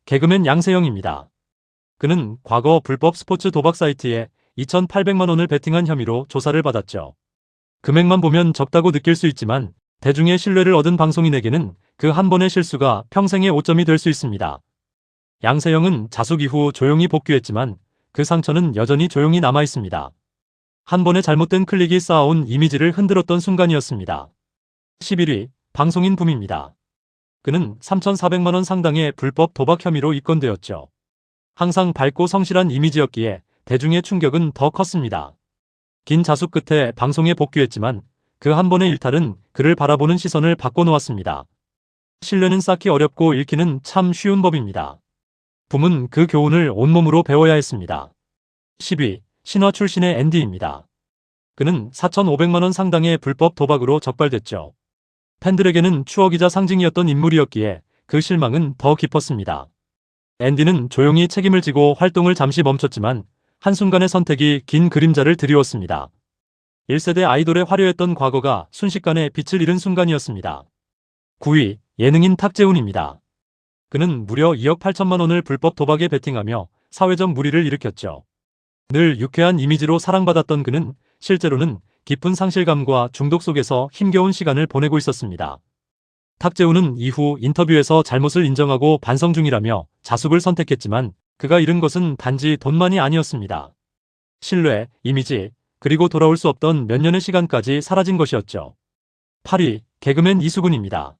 개그맨 양세형입니다. 그는 과거 불법 스포츠 도박 사이트에 2,800만 원을 베팅한 혐의로 조사를 받았죠. 금액만 보면 적다고 느낄 수 있지만 대중의 신뢰를 얻은 방송인에게는 그 한 번의 실수가 평생의 오점이 될 수 있습니다. 양세형은 자숙 이후 조용히 복귀했지만 그 상처는 여전히 조용히 남아 있습니다. 한 번의 잘못된 클릭이 쌓아온 이미지를 흔들었던 순간이었습니다. 11위, 방송인 붐입니다. 그는 3,400만 원 상당의 불법 도박 혐의로 입건되었죠. 항상 밝고 성실한 이미지였기에 대중의 충격은 더 컸습니다. 긴 자숙 끝에 방송에 복귀했지만 그 한 번의 일탈은 그를 바라보는 시선을 바꿔놓았습니다. 신뢰는 쌓기 어렵고 잃기는 참 쉬운 법입니다. 붐은 그 교훈을 온몸으로 배워야 했습니다. 10위, 신화 출신의 앤디입니다. 그는 4,500만 원 상당의 불법 도박으로 적발됐죠. 팬들에게는 추억이자 상징이었던 인물이었기에 그 실망은 더 깊었습니다. 앤디는 조용히 책임을 지고 활동을 잠시 멈췄지만 한순간의 선택이 긴 그림자를 드리웠습니다. 1세대 아이돌의 화려했던 과거가 순식간에 빛을 잃은 순간이었습니다. 9위, 예능인 탁재훈입니다. 그는 무려 2억 8천만 원을 불법 도박에 베팅하며 사회적 물의를 일으켰죠. 늘 유쾌한 이미지로 사랑받았던 그는 실제로는 깊은 상실감과 중독 속에서 힘겨운 시간을 보내고 있었습니다. 탁재훈은 이후 인터뷰에서 잘못을 인정하고 반성 중이라며 자숙을 선택했지만 그가 잃은 것은 단지 돈만이 아니었습니다. 신뢰, 이미지, 그리고 돌아올 수 없던 몇 년의 시간까지 사라진 것이었죠. 8위, 개그맨 이수근입니다.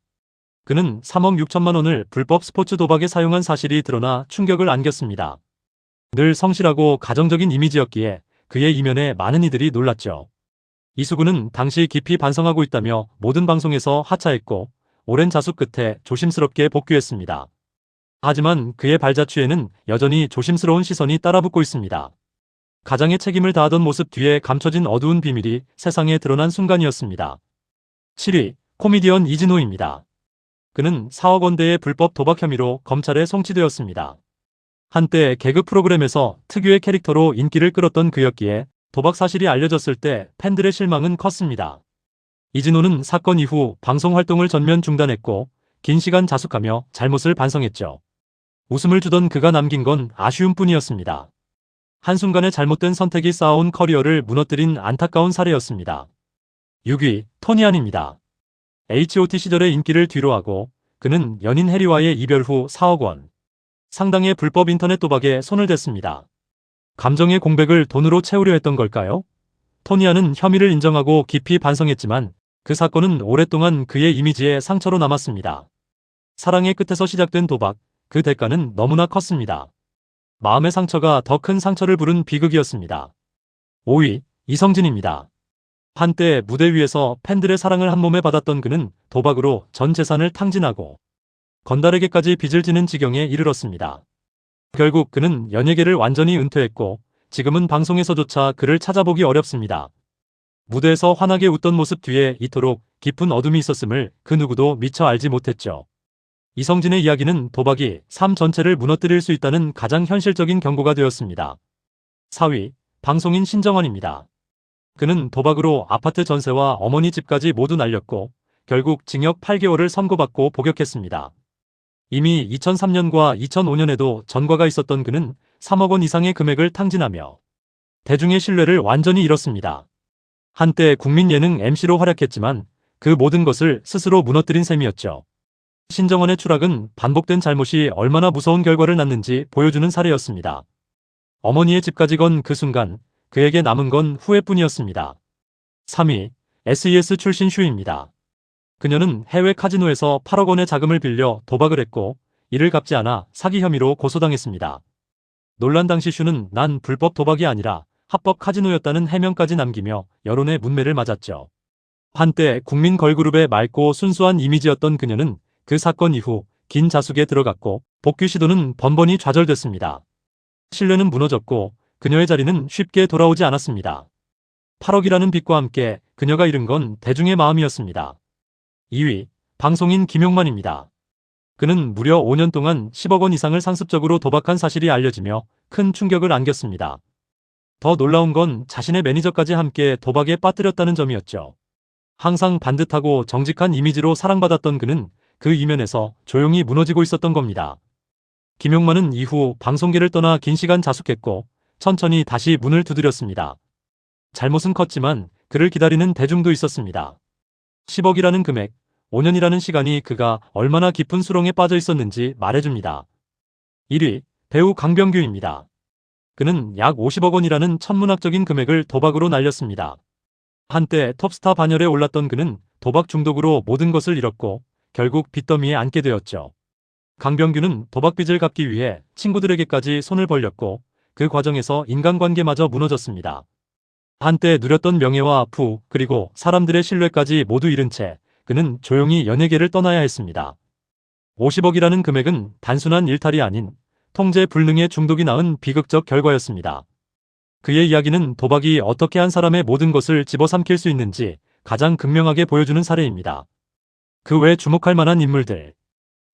그는 3억 6천만 원을 불법 스포츠 도박에 사용한 사실이 드러나 충격을 안겼습니다. 늘 성실하고 가정적인 이미지였기에 그의 이면에 많은 이들이 놀랐죠. 이수근은 당시 깊이 반성하고 있다며 모든 방송에서 하차했고 오랜 자숙 끝에 조심스럽게 복귀했습니다. 하지만 그의 발자취에는 여전히 조심스러운 시선이 따라붙고 있습니다. 가장의 책임을 다하던 모습 뒤에 감춰진 어두운 비밀이 세상에 드러난 순간이었습니다. 7위, 코미디언 이진호입니다. 그는 4억 원대의 불법 도박 혐의로 검찰에 송치되었습니다. 한때 개그 프로그램에서 특유의 캐릭터로 인기를 끌었던 그였기에 도박 사실이 알려졌을 때 팬들의 실망은 컸습니다. 이진호는 사건 이후 방송 활동을 전면 중단했고 긴 시간 자숙하며 잘못을 반성했죠. 웃음을 주던 그가 남긴 건 아쉬움뿐이었습니다. 한순간의 잘못된 선택이 쌓아온 커리어를 무너뜨린 안타까운 사례였습니다. 6위, 토니안입니다. H.O.T 시절의 인기를 뒤로하고 그는 연인 해리와의 이별 후 4억 원 상당의 불법 인터넷 도박에 손을 댔습니다. 감정의 공백을 돈으로 채우려 했던 걸까요? 토니안은 혐의를 인정하고 깊이 반성했지만 그 사건은 오랫동안 그의 이미지에 상처로 남았습니다. 사랑의 끝에서 시작된 도박, 그 대가는 너무나 컸습니다. 마음의 상처가 더 큰 상처를 부른 비극이었습니다. 5위, 이성진입니다. 한때 무대 위에서 팬들의 사랑을 한몸에 받았던 그는 도박으로 전 재산을 탕진하고 건달에게까지 빚을 지는 지경에 이르렀습니다. 결국 그는 연예계를 완전히 은퇴했고 지금은 방송에서조차 그를 찾아보기 어렵습니다. 무대에서 환하게 웃던 모습 뒤에 이토록 깊은 어둠이 있었음을 그 누구도 미처 알지 못했죠. 이성진의 이야기는 도박이 삶 전체를 무너뜨릴 수 있다는 가장 현실적인 경고가 되었습니다. 4위, 방송인 신정원입니다. 그는 도박으로 아파트 전세와 어머니 집까지 모두 날렸고 결국 징역 8개월을 선고받고 복역했습니다. 이미 2003년과 2005년에도 전과가 있었던 그는 3억 원 이상의 금액을 탕진하며 대중의 신뢰를 완전히 잃었습니다. 한때 국민 예능 MC로 활약했지만 그 모든 것을 스스로 무너뜨린 셈이었죠. 신정원의 추락은 반복된 잘못이 얼마나 무서운 결과를 낳는지 보여주는 사례였습니다. 어머니의 집까지 건 그 순간 그에게 남은 건 후회뿐이었습니다. 3위, SES 출신 슈입니다. 그녀는 해외 카지노에서 8억 원의 자금을 빌려 도박을 했고 이를 갚지 않아 사기 혐의로 고소당했습니다. 논란 당시 슈는 난 불법 도박이 아니라 합법 카지노였다는 해명까지 남기며 여론의 문매를 맞았죠. 한때 국민 걸그룹의 맑고 순수한 이미지였던 그녀는 그 사건 이후 긴 자숙에 들어갔고 복귀 시도는 번번이 좌절됐습니다. 신뢰는 무너졌고 그녀의 자리는 쉽게 돌아오지 않았습니다. 8억이라는 빚과 함께 그녀가 잃은 건 대중의 마음이었습니다. 2위, 방송인 김용만입니다. 그는 무려 5년 동안 10억 원 이상을 상습적으로 도박한 사실이 알려지며 큰 충격을 안겼습니다. 더 놀라운 건 자신의 매니저까지 함께 도박에 빠뜨렸다는 점이었죠. 항상 반듯하고 정직한 이미지로 사랑받았던 그는 그 이면에서 조용히 무너지고 있었던 겁니다. 김용만은 이후 방송계를 떠나 긴 시간 자숙했고 천천히 다시 문을 두드렸습니다. 잘못은 컸지만 그를 기다리는 대중도 있었습니다. 10억이라는 금액, 5년이라는 시간이 그가 얼마나 깊은 수렁에 빠져 있었는지 말해줍니다. 1위, 배우 강병규입니다. 그는 약 50억 원이라는 천문학적인 금액을 도박으로 날렸습니다. 한때 톱스타 반열에 올랐던 그는 도박 중독으로 모든 것을 잃었고 결국 빚더미에 앉게 되었죠. 강병규는 도박빚을 갚기 위해 친구들에게까지 손을 벌렸고 그 과정에서 인간관계마저 무너졌습니다. 한때 누렸던 명예와 부, 그리고 사람들의 신뢰까지 모두 잃은 채 그는 조용히 연예계를 떠나야 했습니다. 50억이라는 금액은 단순한 일탈이 아닌 통제 불능의 중독이 낳은 비극적 결과였습니다. 그의 이야기는 도박이 어떻게 한 사람의 모든 것을 집어삼킬 수 있는지 가장 극명하게 보여주는 사례입니다. 그 외 주목할 만한 인물들.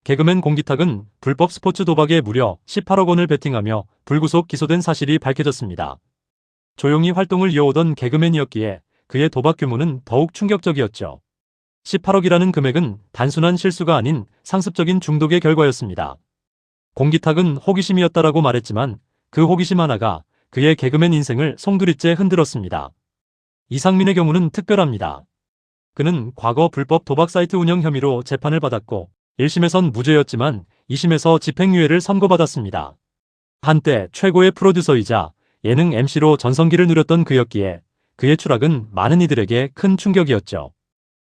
개그맨 공기탁은 불법 스포츠 도박에 무려 18억 원을 베팅하며 불구속 기소된 사실이 밝혀졌습니다. 조용히 활동을 이어오던 개그맨이었기에 그의 도박 규모는 더욱 충격적이었죠. 18억이라는 금액은 단순한 실수가 아닌 상습적인 중독의 결과였습니다. 공기탁은 호기심이었다라고 말했지만 그 호기심 하나가 그의 개그맨 인생을 송두리째 흔들었습니다. 이상민의 경우는 특별합니다. 그는 과거 불법 도박 사이트 운영 혐의로 재판을 받았고 1심에선 무죄였지만 2심에서 집행유예를 선고받았습니다. 한때 최고의 프로듀서이자 예능 MC로 전성기를 누렸던 그였기에 그의 추락은 많은 이들에게 큰 충격이었죠.